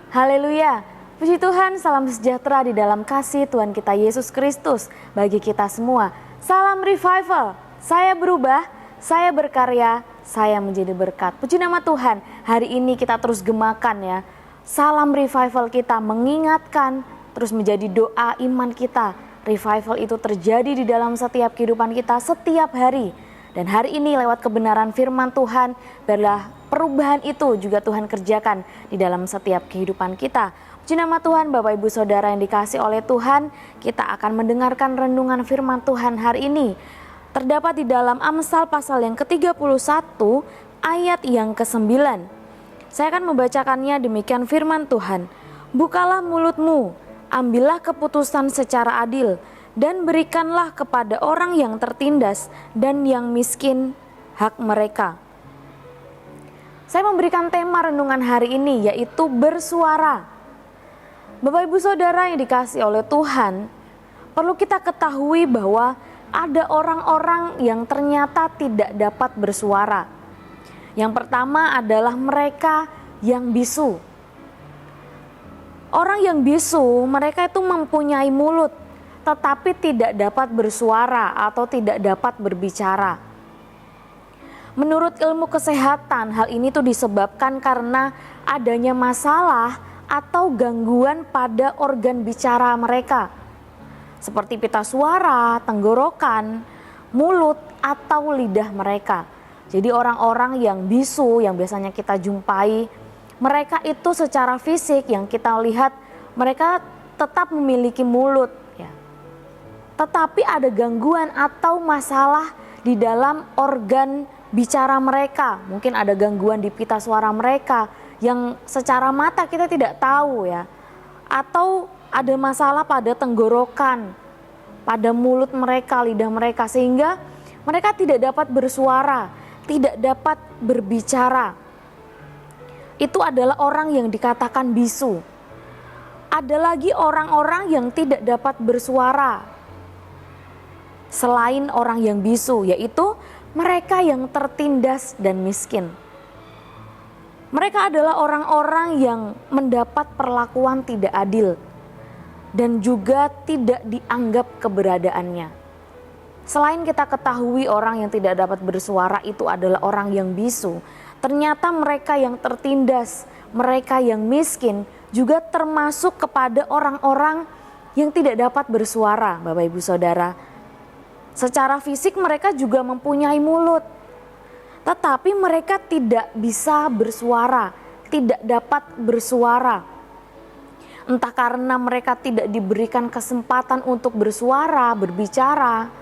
Haleluya. Puji Tuhan, salam sejahtera di dalam kasih Tuhan kita Yesus Kristus bagi kita semua. Salam revival. Saya berubah, saya berkarya, saya menjadi berkat. Puji nama Tuhan, hari ini kita terus gemakan ya. Salam revival kita mengingatkan, terus menjadi doa iman kita. Revival itu terjadi di dalam setiap kehidupan kita setiap hari. Dan hari ini lewat kebenaran firman Tuhan, biarlah perubahan itu juga Tuhan kerjakan di dalam setiap kehidupan kita. Puji nama Tuhan, Bapak Ibu Saudara yang dikasih oleh Tuhan, kita akan mendengarkan renungan firman Tuhan hari ini. Terdapat di dalam Amsal pasal yang ke-31 ayat yang ke-9. Saya akan membacakannya, demikian firman Tuhan. Bukalah mulutmu, ambillah keputusan secara adil, dan berikanlah kepada orang yang tertindas dan yang miskin hak mereka. Saya memberikan tema renungan hari ini yaitu bersuara. Bapak Ibu Saudara yang dikasih oleh Tuhan, perlu kita ketahui bahwa ada orang-orang yang ternyata tidak dapat bersuara. Yang pertama adalah mereka yang bisu. Orang yang bisu, mereka itu mempunyai mulut, tetapi tidak dapat bersuara atau tidak dapat berbicara. Menurut ilmu kesehatan, hal ini tuh disebabkan karena adanya masalah atau gangguan pada organ bicara mereka, seperti pita suara, tenggorokan, mulut, atau lidah mereka. Jadi orang-orang yang bisu yang biasanya kita jumpai, mereka itu secara fisik yang kita lihat mereka tetap memiliki mulut, ya. Tetapi ada gangguan atau masalah di dalam organ bicara mereka. Mungkin ada gangguan di pita suara mereka yang secara mata kita tidak tahu ya. Atau ada masalah pada tenggorokan, pada mulut mereka, lidah mereka, sehingga mereka tidak dapat bersuara, tidak dapat berbicara. Itu adalah orang yang dikatakan bisu. Ada lagi orang-orang yang tidak dapat bersuara selain orang yang bisu, yaitu mereka yang tertindas dan miskin. Mereka adalah orang-orang yang mendapat perlakuan tidak adil dan juga tidak dianggap keberadaannya. Selain kita ketahui orang yang tidak dapat bersuara itu adalah orang yang bisu, ternyata mereka yang tertindas, mereka yang miskin juga termasuk kepada orang-orang yang tidak dapat bersuara, Bapak Ibu Saudara. Secara fisik mereka juga mempunyai mulut, tetapi mereka tidak bisa bersuara, tidak dapat bersuara. Entah karena mereka tidak diberikan kesempatan untuk bersuara, berbicara,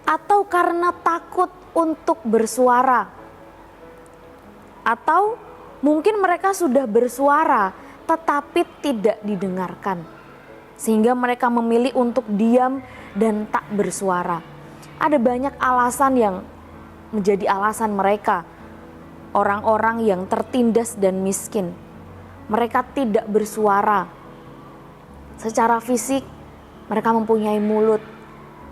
atau karena takut untuk bersuara. Atau mungkin mereka sudah bersuara, tetapi tidak didengarkan. Sehingga mereka memilih untuk diam dan tak bersuara. Ada banyak alasan yang menjadi alasan mereka, orang-orang yang tertindas dan miskin. Mereka tidak bersuara. Secara fisik mereka mempunyai mulut.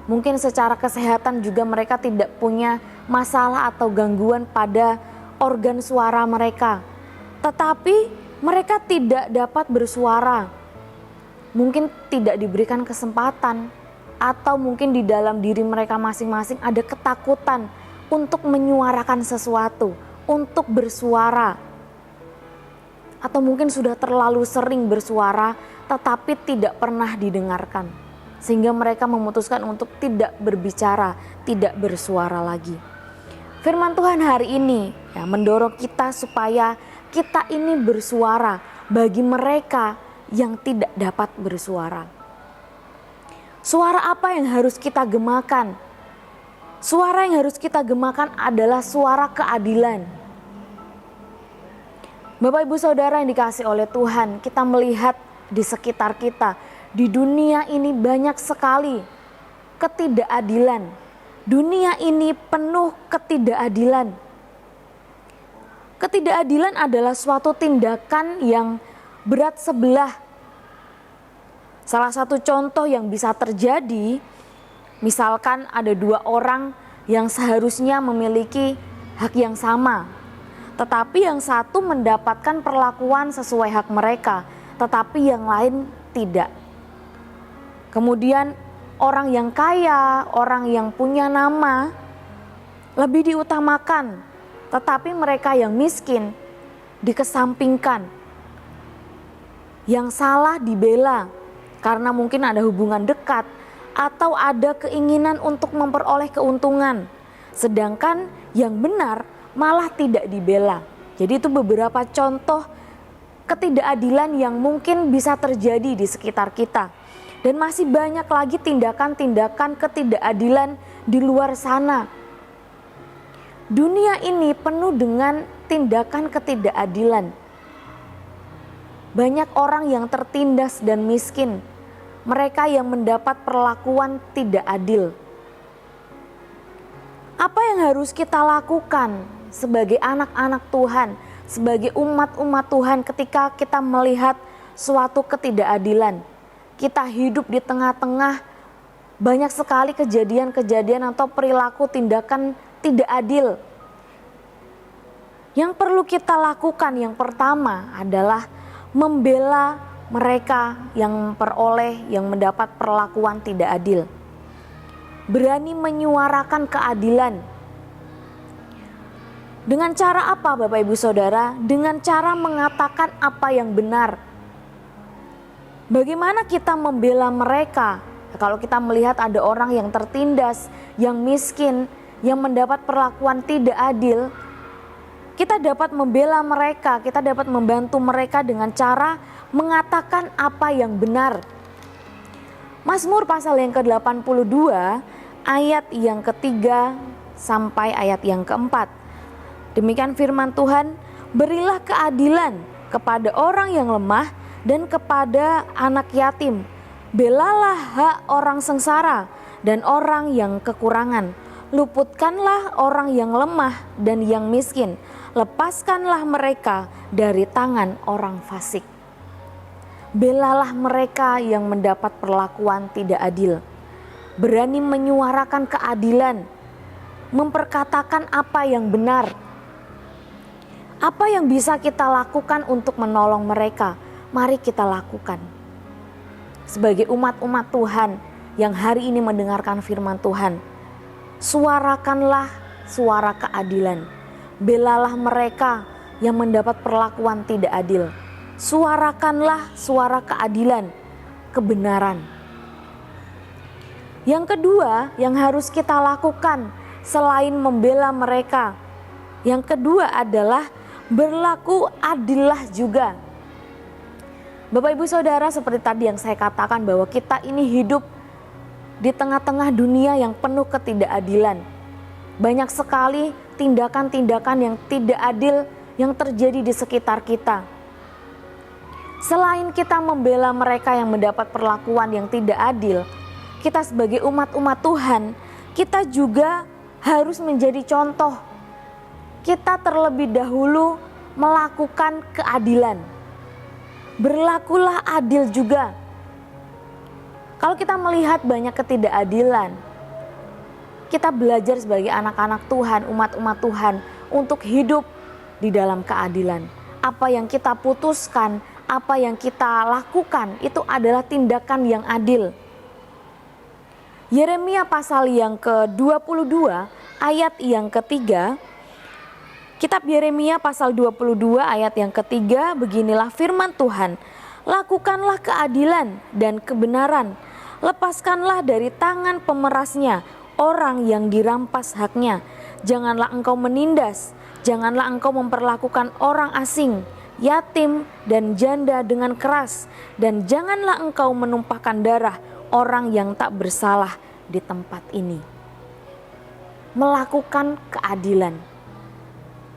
Mungkin secara kesehatan juga mereka tidak punya masalah atau gangguan pada organ suara mereka. Tetapi mereka tidak dapat bersuara. Mungkin tidak diberikan kesempatan, atau mungkin di dalam diri mereka masing-masing ada ketakutan untuk menyuarakan sesuatu, untuk bersuara. Atau mungkin sudah terlalu sering bersuara tetapi tidak pernah didengarkan. Sehingga mereka memutuskan untuk tidak berbicara, tidak bersuara lagi. Firman Tuhan hari ini ya, mendorong kita supaya kita ini bersuara bagi mereka yang tidak dapat bersuara. Suara apa yang harus kita gemakan? Suara yang harus kita gemakan adalah suara keadilan. Bapak Ibu Saudara yang dikasih oleh Tuhan, kita melihat di sekitar kita, di dunia ini banyak sekali ketidakadilan. Dunia ini penuh ketidakadilan. Ketidakadilan adalah suatu tindakan yang berat sebelah. Salah satu contoh yang bisa terjadi, misalkan ada dua orang yang seharusnya memiliki hak yang sama, tetapi yang satu mendapatkan perlakuan sesuai hak mereka, tetapi yang lain tidak. Kemudian orang yang kaya, orang yang punya nama lebih diutamakan, tetapi mereka yang miskin dikesampingkan. Yang salah dibela karena mungkin ada hubungan dekat atau ada keinginan untuk memperoleh keuntungan. Sedangkan yang benar malah tidak dibela. Jadi itu beberapa contoh ketidakadilan yang mungkin bisa terjadi di sekitar kita. Dan masih banyak lagi tindakan-tindakan ketidakadilan di luar sana. Dunia ini penuh dengan tindakan ketidakadilan. Banyak orang yang tertindas dan miskin. Mereka yang mendapat perlakuan tidak adil. Apa yang harus kita lakukan sebagai anak-anak Tuhan, sebagai umat-umat Tuhan ketika kita melihat suatu ketidakadilan? Kita hidup di tengah-tengah banyak sekali kejadian-kejadian atau perilaku tindakan tidak adil. Yang perlu kita lakukan yang pertama adalah membela mereka yang mendapat perlakuan tidak adil. Berani menyuarakan keadilan. Dengan cara apa Bapak Ibu Saudara? Dengan cara mengatakan apa yang benar. Bagaimana kita membela mereka? Kalau kita melihat ada orang yang tertindas, yang miskin, yang mendapat perlakuan tidak adil, kita dapat membela mereka, kita dapat membantu mereka dengan cara mengatakan apa yang benar. Mazmur pasal yang ke-82 ayat yang ketiga sampai ayat yang keempat. Demikian firman Tuhan, berilah keadilan kepada orang yang lemah dan kepada anak yatim. Belalah hak orang sengsara dan orang yang kekurangan. Luputkanlah orang yang lemah dan yang miskin. Lepaskanlah mereka dari tangan orang fasik. Belalah mereka yang mendapat perlakuan tidak adil. Berani menyuarakan keadilan. Memperkatakan apa yang benar. Apa yang bisa kita lakukan untuk menolong mereka? Mari kita lakukan. Sebagai umat-umat Tuhan yang hari ini mendengarkan firman Tuhan, suarakanlah suara keadilan. Belalah mereka yang mendapat perlakuan tidak adil. Suarakanlah suara keadilan, kebenaran. Yang kedua yang harus kita lakukan selain membela mereka, yang kedua adalah berlaku adillah juga. Bapak Ibu Saudara, seperti tadi yang saya katakan bahwa kita ini hidup di tengah-tengah dunia yang penuh ketidakadilan. Banyak sekali tindakan-tindakan yang tidak adil yang terjadi di sekitar kita. Selain kita membela mereka yang mendapat perlakuan yang tidak adil, kita sebagai umat-umat Tuhan, kita juga harus menjadi contoh. Kita terlebih dahulu melakukan keadilan. Berlakulah adil juga. Kalau kita melihat banyak ketidakadilan, kita belajar sebagai anak-anak Tuhan, umat-umat Tuhan untuk hidup di dalam keadilan. Apa yang kita putuskan, apa yang kita lakukan itu adalah tindakan yang adil. Yeremia pasal yang ke-22 ayat yang ketiga. Kitab Yeremia pasal 22 ayat yang ketiga, beginilah firman Tuhan. Lakukanlah keadilan dan kebenaran. Lepaskanlah dari tangan pemerasnya orang yang dirampas haknya. Janganlah engkau menindas, janganlah engkau memperlakukan orang asing, yatim dan janda dengan keras. Dan janganlah engkau menumpahkan darah orang yang tak bersalah di tempat ini. Melakukan keadilan.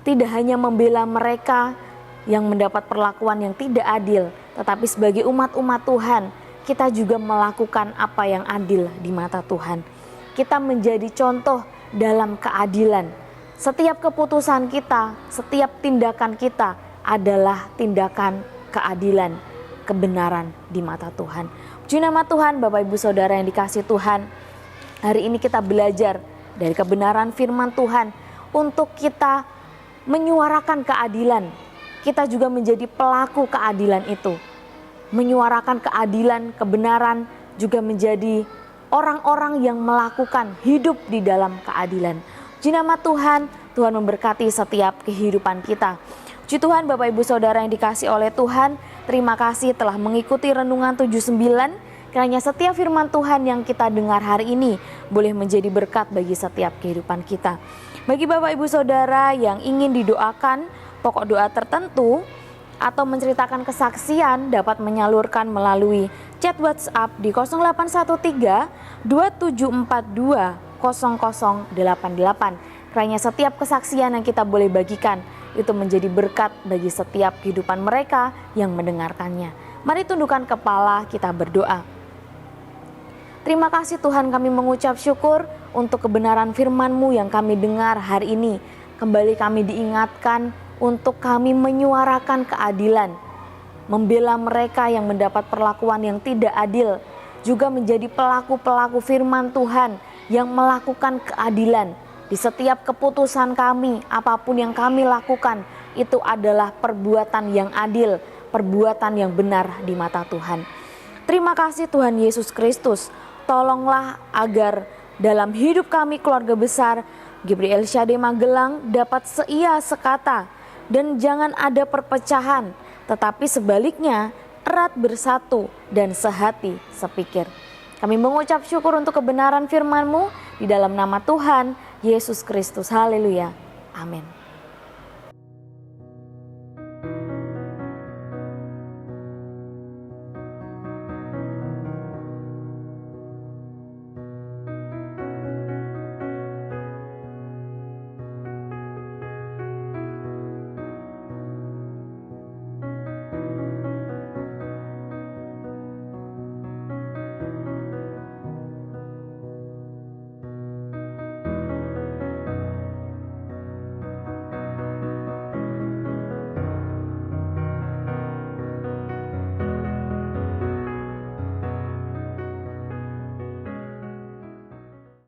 Tidak hanya membela mereka yang mendapat perlakuan yang tidak adil, tetapi sebagai umat-umat Tuhan, kita juga melakukan apa yang adil di mata Tuhan. Kita menjadi contoh dalam keadilan. Setiap keputusan kita, setiap tindakan kita adalah tindakan keadilan, kebenaran di mata Tuhan. Puji nama Tuhan, Bapak Ibu Saudara yang dikasihi Tuhan. Hari ini kita belajar dari kebenaran firman Tuhan untuk kita menyuarakan keadilan. Kita juga menjadi pelaku keadilan itu. Menyuarakan keadilan, kebenaran, juga menjadi orang-orang yang melakukan hidup di dalam keadilan. Puji nama Tuhan, Tuhan memberkati setiap kehidupan kita. Puji Tuhan Bapak Ibu Saudara yang dikasih oleh Tuhan, terima kasih telah mengikuti Renungan 79. Kiranya setiap firman Tuhan yang kita dengar hari ini boleh menjadi berkat bagi setiap kehidupan kita. Bagi Bapak Ibu Saudara yang ingin didoakan pokok doa tertentu atau menceritakan kesaksian, dapat menyalurkan melalui chat WhatsApp di 0813 2742 0088. Kiranya setiap kesaksian yang kita boleh bagikan itu menjadi berkat bagi setiap kehidupan mereka yang mendengarkannya. Mari tundukkan kepala, kita berdoa. Terima kasih Tuhan, kami mengucap syukur untuk kebenaran firman-Mu yang kami dengar hari ini. Kembali kami diingatkan untuk kami menyuarakan keadilan, membela mereka yang mendapat perlakuan yang tidak adil, juga menjadi pelaku-pelaku firman Tuhan yang melakukan keadilan. Di setiap keputusan kami, apapun yang kami lakukan, itu adalah perbuatan yang adil, perbuatan yang benar di mata Tuhan. Terima kasih Tuhan Yesus Kristus, tolonglah agar dalam hidup kami keluarga besar GBRI Elsyadai Magelang dapat seia sekata dan jangan ada perpecahan, tetapi sebaliknya erat bersatu dan sehati sepikir. Kami mengucap syukur untuk kebenaran firman-Mu di dalam nama Tuhan Yesus Kristus. Haleluya. Amin.